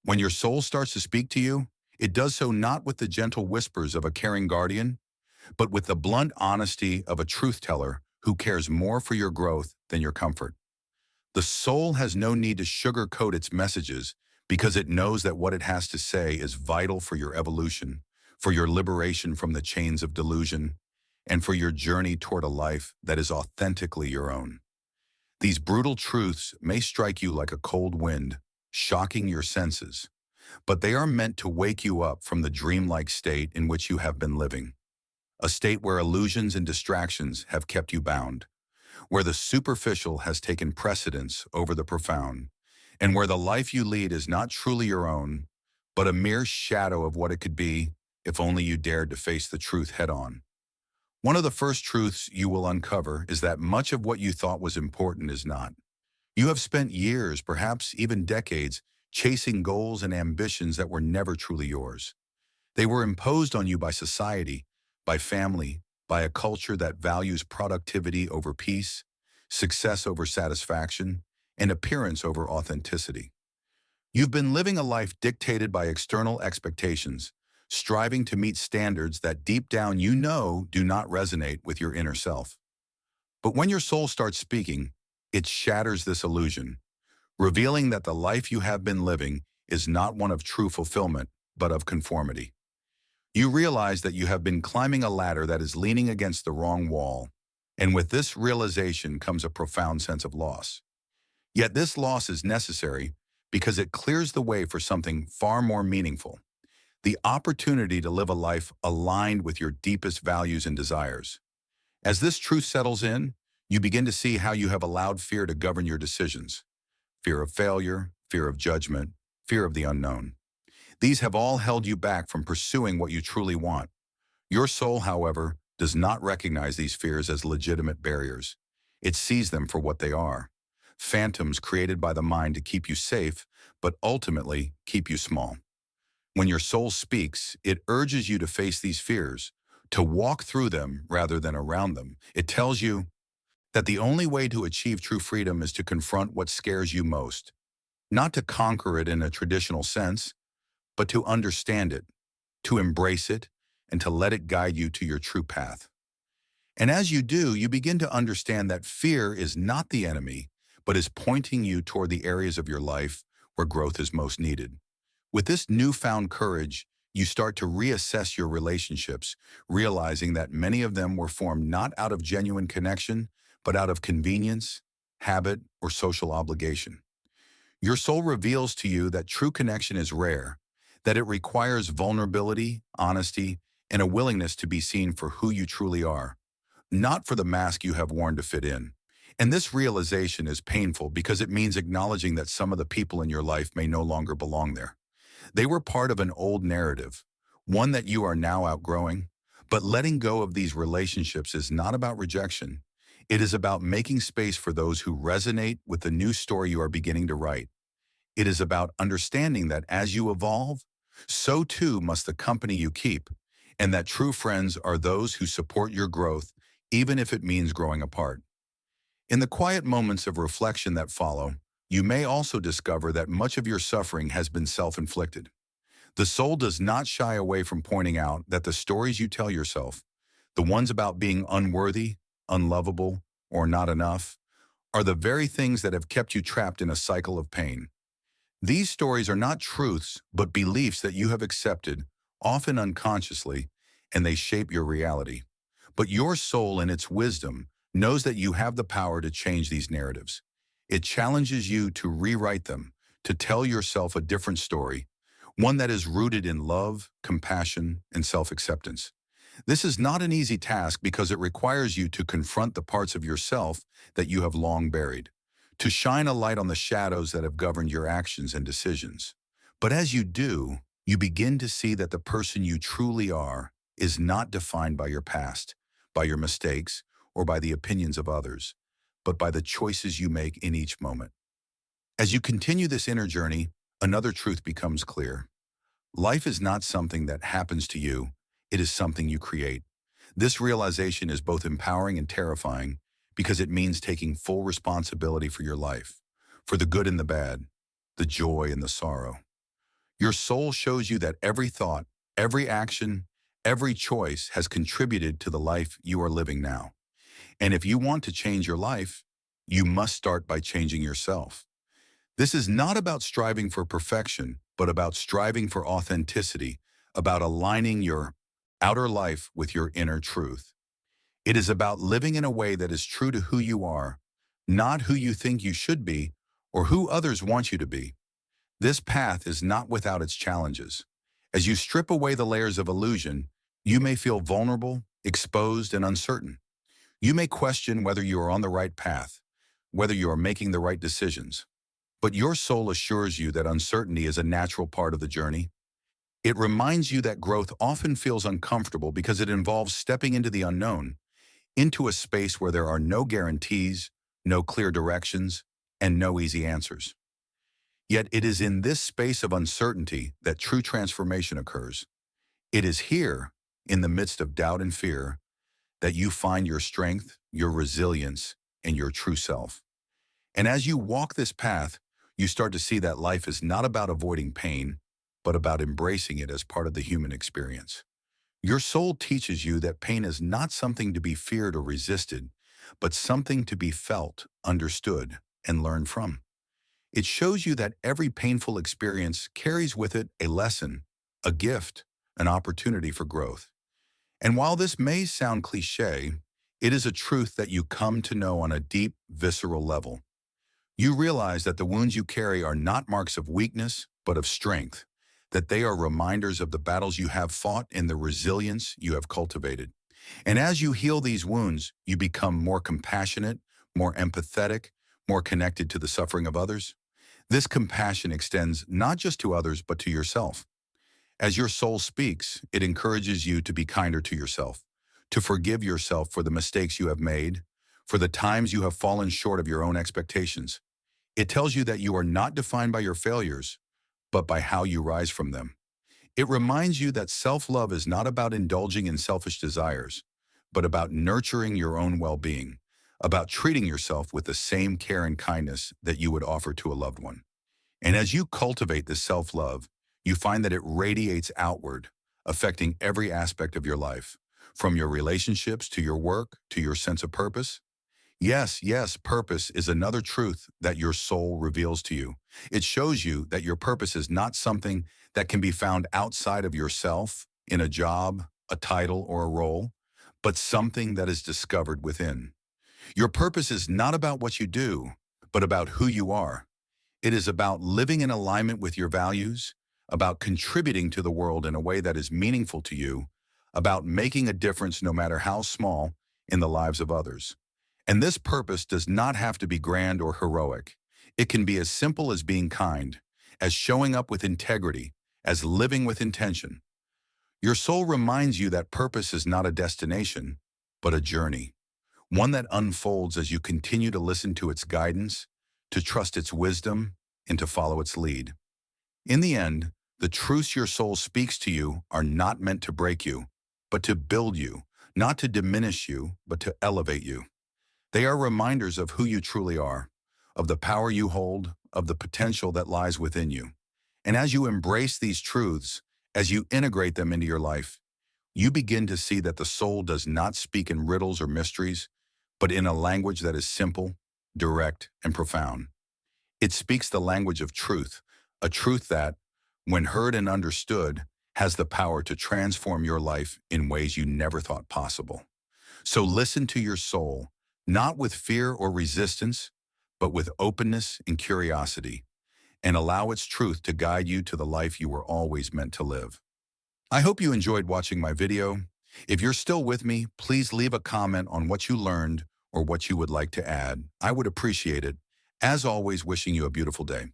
When your soul starts to speak to you, it does so not with the gentle whispers of a caring guardian, but with the blunt honesty of a truth teller who cares more for your growth than your comfort. The soul has no need to sugarcoat its messages because it knows that what it has to say is vital for your evolution, for your liberation from the chains of delusion, and for your journey toward a life that is authentically your own. These brutal truths may strike you like a cold wind, shocking your senses, but they are meant to wake you up from the dreamlike state in which you have been living, a state where illusions and distractions have kept you bound, where the superficial has taken precedence over the profound, and where the life you lead is not truly your own, but a mere shadow of what it could be if only you dared to face the truth head on. One of the first truths you will uncover is that much of what you thought was important is not. You have spent years, perhaps even decades, chasing goals and ambitions that were never truly yours. They were imposed on you by society, by family, by a culture that values productivity over peace, success over satisfaction, and appearance over authenticity. You've been living a life dictated by external expectations, striving to meet standards that deep down you know do not resonate with your inner self. But when your soul starts speaking, it shatters this illusion, revealing that the life you have been living is not one of true fulfillment, but of conformity. You realize that you have been climbing a ladder that is leaning against the wrong wall, and with this realization comes a profound sense of loss. Yet this loss is necessary because it clears the way for something far more meaningful, the opportunity to live a life aligned with your deepest values and desires. As this truth settles in, you begin to see how you have allowed fear to govern your decisions. Fear of failure, fear of judgment, fear of the unknown. These have all held you back from pursuing what you truly want. Your soul, however, does not recognize these fears as legitimate barriers. It sees them for what they are: phantoms created by the mind to keep you safe, but ultimately keep you small. When your soul speaks, it urges you to face these fears, to walk through them rather than around them. It tells you that the only way to achieve true freedom is to confront what scares you most, not to conquer it in a traditional sense, but to understand it, to embrace it, and to let it guide you to your true path. And as you do, you begin to understand that fear is not the enemy, but is pointing you toward the areas of your life where growth is most needed. With this newfound courage, you start to reassess your relationships, realizing that many of them were formed not out of genuine connection, but out of convenience, habit, or social obligation. Your soul reveals to you that true connection is rare, that it requires vulnerability, honesty, and a willingness to be seen for who you truly are, not for the mask you have worn to fit in. And this realization is painful because it means acknowledging that some of the people in your life may no longer belong there. They were part of an old narrative, one that you are now outgrowing. But letting go of these relationships is not about rejection. It is about making space for those who resonate with the new story you are beginning to write. It is about understanding that as you evolve, so too must the company you keep, and that true friends are those who support your growth, even if it means growing apart. In the quiet moments of reflection that follow, you may also discover that much of your suffering has been self-inflicted. The soul does not shy away from pointing out that the stories you tell yourself, the ones about being unworthy, unlovable, or not enough, are the very things that have kept you trapped in a cycle of pain. These stories are not truths, but beliefs that you have accepted, often unconsciously, and they shape your reality. But your soul, in its wisdom, knows that you have the power to change these narratives. It challenges you to rewrite them, to tell yourself a different story, one that is rooted in love, compassion, and self-acceptance. This is not an easy task because it requires you to confront the parts of yourself that you have long buried, to shine a light on the shadows that have governed your actions and decisions. But as you do, you begin to see that the person you truly are is not defined by your past, by your mistakes, or by the opinions of others, but by the choices you make in each moment. As you continue this inner journey, another truth becomes clear. Life is not something that happens to you, it is something you create. This realization is both empowering and terrifying because it means taking full responsibility for your life, for the good and the bad, the joy and the sorrow. Your soul shows you that every thought, every action, every choice has contributed to the life you are living now. And if you want to change your life, you must start by changing yourself. This is not about striving for perfection, but about striving for authenticity, about aligning your outer life with your inner truth. It is about living in a way that is true to who you are, not who you think you should be or who others want you to be. This path is not without its challenges. As you strip away the layers of illusion, you may feel vulnerable, exposed, and uncertain. You may question whether you are on the right path, whether you are making the right decisions. But your soul assures you that uncertainty is a natural part of the journey. It reminds you that growth often feels uncomfortable because it involves stepping into the unknown, into a space where there are no guarantees, no clear directions, and no easy answers. Yet it is in this space of uncertainty that true transformation occurs. It is here, in the midst of doubt and fear, that you find your strength, your resilience, and your true self. And as you walk this path, you start to see that life is not about avoiding pain, but about embracing it as part of the human experience. Your soul teaches you that pain is not something to be feared or resisted, but something to be felt, understood, and learned from. It shows you that every painful experience carries with it a lesson, a gift, an opportunity for growth. And while this may sound cliche, it is a truth that you come to know on a deep, visceral level. You realize that the wounds you carry are not marks of weakness, but of strength, that they are reminders of the battles you have fought and the resilience you have cultivated. And as you heal these wounds, you become more compassionate, more empathetic, more connected to the suffering of others. This compassion extends not just to others, but to yourself. As your soul speaks, it encourages you to be kinder to yourself, to forgive yourself for the mistakes you have made, for the times you have fallen short of your own expectations. It tells you that you are not defined by your failures, but by how you rise from them. It reminds you that self-love is not about indulging in selfish desires, but about nurturing your own well-being, about treating yourself with the same care and kindness that you would offer to a loved one. And as you cultivate this self-love, you find that it radiates outward, affecting every aspect of your life, from your relationships to your work to your sense of purpose. Yes, purpose is another truth that your soul reveals to you. It shows you that your purpose is not something that can be found outside of yourself, in a job, a title, or a role, but something that is discovered within. Your purpose is not about what you do, but about who you are. It is about living in alignment with your values, about contributing to the world in a way that is meaningful to you, about making a difference no matter how small in the lives of others. And this purpose does not have to be grand or heroic. It can be as simple as being kind, as showing up with integrity, as living with intention. Your soul reminds you that purpose is not a destination, but a journey, one that unfolds as you continue to listen to its guidance, to trust its wisdom, and to follow its lead. In the end, the truths your soul speaks to you are not meant to break you, but to build you, not to diminish you, but to elevate you. They are reminders of who you truly are, of the power you hold, of the potential that lies within you. And as you embrace these truths, as you integrate them into your life, you begin to see that the soul does not speak in riddles or mysteries, but in a language that is simple, direct, and profound. It speaks the language of truth, a truth that, when heard and understood, has the power to transform your life in ways you never thought possible. So listen to your soul, not with fear or resistance, but with openness and curiosity, and allow its truth to guide you to the life you were always meant to live. I hope you enjoyed watching my video. If you're still with me, please leave a comment on what you learned or what you would like to add. I would appreciate it. As always, wishing you a beautiful day.